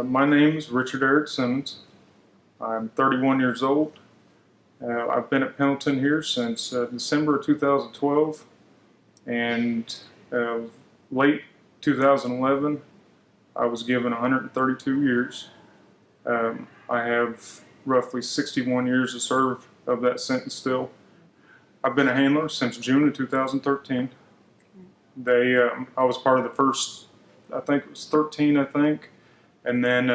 My name is Richard Eric Simmons. I'm 31 years old. I've been at Pendleton here since December 2012, and late 2011 I was given 132 years. I have roughly 61 years to serve of that sentence still. I've been a handler since June of 2013. I was part of the first, I think it was 13, and then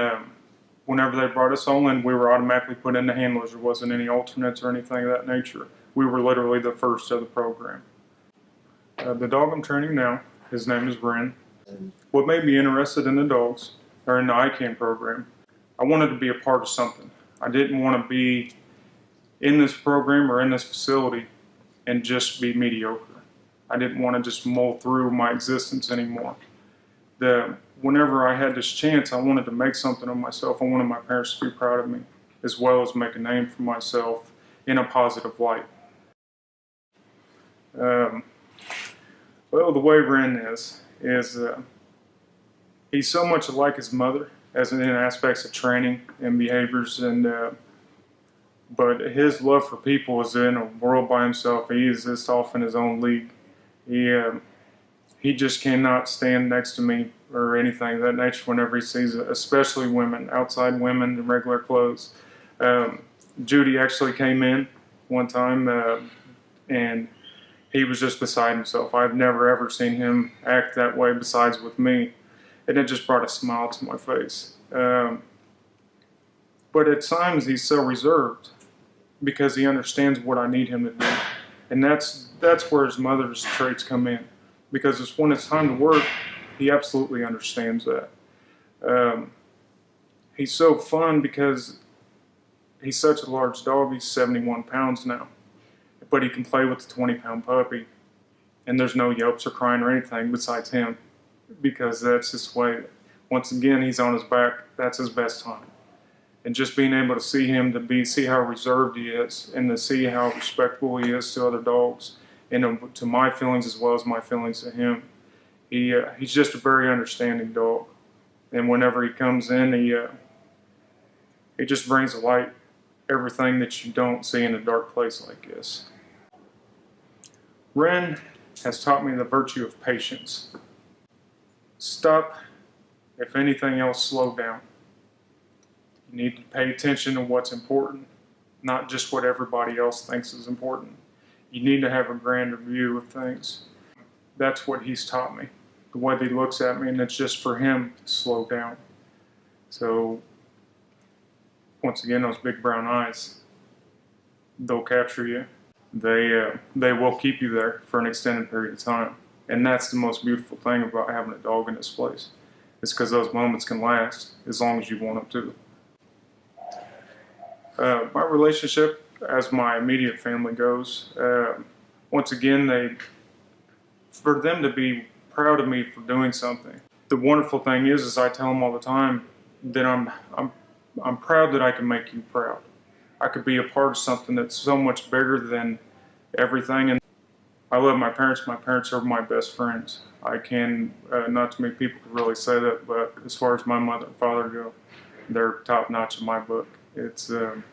whenever they brought us all in, we were automatically put into handlers. There wasn't any alternates or anything of that nature. We were literally the first of the program. The dog I'm training now, his name is Renn. What made me interested in the dogs, or in the ICAN program, I wanted to be a part of something. I didn't want to be in this program or in this facility and just be mediocre. I didn't want to just mull through my existence anymore. Whenever I had this chance, I wanted to make something of myself. I wanted my parents to be proud of me, as well as make a name for myself in a positive light. Well, the way Renn is he's so much like his mother, as in aspects of training and behaviors, but his love for people is in a world by himself. He is just off in his own league. He just cannot stand next to me or anything of that nature whenever he sees it, especially women, outside women in regular clothes. Judy actually came in one time and he was just beside himself. I've never ever seen him act that way besides with me, and it just brought a smile to my face. But at times he's so reserved because he understands what I need him to do, and that's where his mother's traits come in. Because when it's time to work, he absolutely understands that. He's so fun because he's such a large dog. He's 71 pounds now, but he can play with a 20-pound puppy, and there's no yelps or crying or anything besides him, because that's his way. Once again, he's on his back. That's his best time. And just being able to see him, see how reserved he is, and to see how respectful he is to other dogs, and to my feelings as well as my feelings to him. He's just a very understanding dog. And whenever he comes in, he just brings to light everything that you don't see in a dark place like this. Renn has taught me the virtue of patience. Stop. If anything else, slow down. You need to pay attention to what's important, not just what everybody else thinks is important. You need to have a grander view of things. That's what he's taught me. The way that he looks at me, and it's just for him to slow down. So, once again, those big brown eyes, they'll capture you. They will keep you there for an extended period of time. And that's the most beautiful thing about having a dog in this place. It's because those moments can last as long as you want them to. My relationship, as my immediate family goes, once again, for them to be proud of me for doing something. The wonderful thing is I tell them all the time that I'm proud that I can make you proud. I could be a part of something that's so much bigger than everything. And I love my parents. My parents are my best friends. I can, not too many people could really say that, but as far as my mother and father go, they're top notch in my book. It's even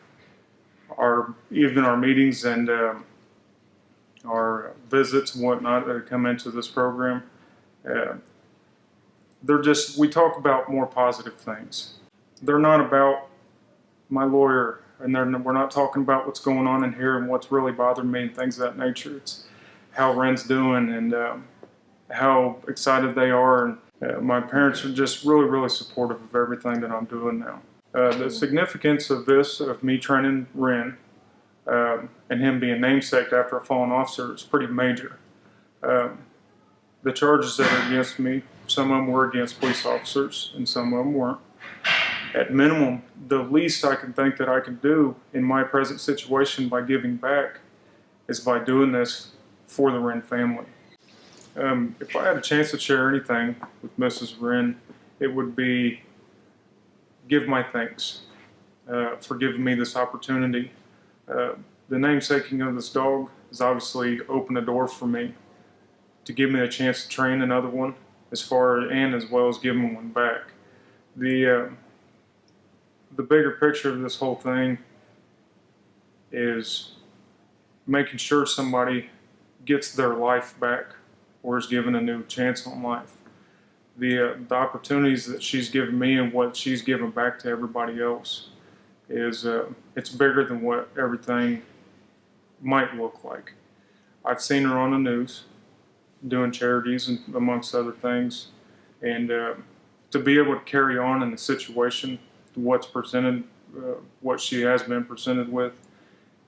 our meetings and our visits and whatnot that come into this program, we talk about more positive things. They're not about my lawyer, and we're not talking about what's going on in here and what's really bothering me and things of that nature. It's how Renn's doing and how excited they are. And my parents are just really, really supportive of everything that I'm doing now. The significance of this, of me training Renn, and him being namesaked after a fallen officer, is pretty major. The charges that are against me, some of them were against police officers and some of them weren't. At minimum, the least I can think that I can do in my present situation by giving back is by doing this for the Renn family. If I had a chance to share anything with Mrs. Renn, it would be give my thanks for giving me this opportunity. The namesaking of this dog has obviously opened a door for me to give me a chance to train another one, as well as giving one back. the bigger picture of this whole thing is making sure somebody gets their life back or is given a new chance on life. The opportunities that she's given me and what she's given back to everybody else is it's bigger than what everything might look like. I've seen her on the news doing charities and amongst other things, and to be able to carry on in the situation, what's presented, what she has been presented with,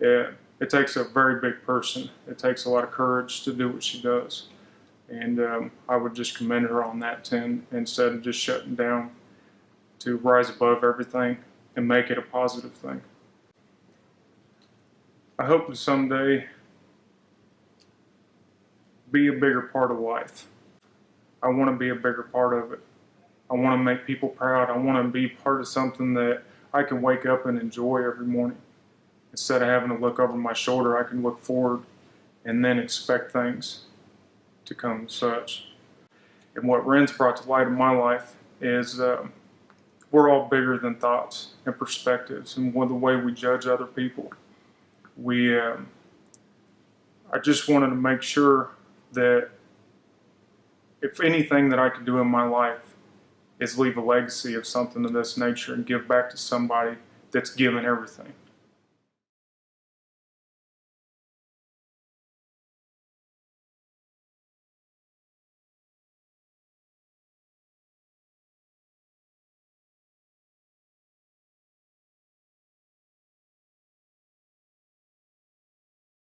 it takes a very big person. It takes a lot of courage to do what she does. And I would just commend her on that instead of just shutting down, to rise above everything and make it a positive thing. I hope to someday be a bigger part of life. I want to be a bigger part of it. I want to make people proud. I want to be part of something that I can wake up and enjoy every morning. Instead of having to look over my shoulder, I can look forward and then expect things to come as such. And what Renn's brought to light in my life is we're all bigger than thoughts and perspectives and the way we judge other people. I just wanted to make sure that if anything that I could do in my life is leave a legacy of something of this nature and give back to somebody that's given everything.